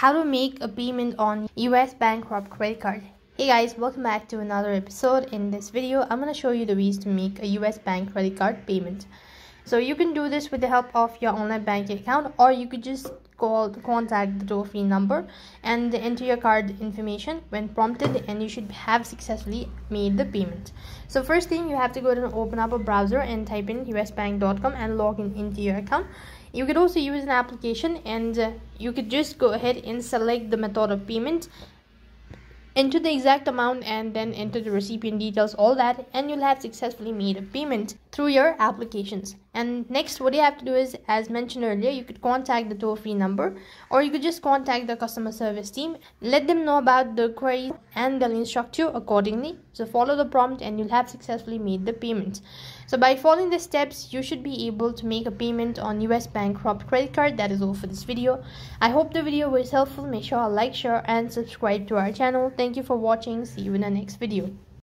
How to make a payment on US Bancorp credit card. Hey guys, welcome back to another episode. In this video, I'm going to show you the ways to make a US bank credit card payment. So you can do this with the help of your online banking account, or you could just contact the toll-free number and enter your card information when prompted, and you should have successfully made the payment. So first thing, you have to go to open up a browser and type in usbank.com and log into your account. You could also use an application, and you could just go ahead and select the method of payment, enter the exact amount, and then enter the recipient details, all that, and you'll have successfully made a payment through your applications. And next, what you have to do is, as mentioned earlier, you could contact the toll-free number, or you could just contact the customer service team, let them know about the query, and they'll instruct you accordingly. So follow the prompt and you'll have successfully made the payment. So by following the steps, you should be able to make a payment on US Bancorp credit card. That is all for this video. I hope the video was helpful. Make sure to like, share, and subscribe to our channel. Thank you for watching. See you in the next video.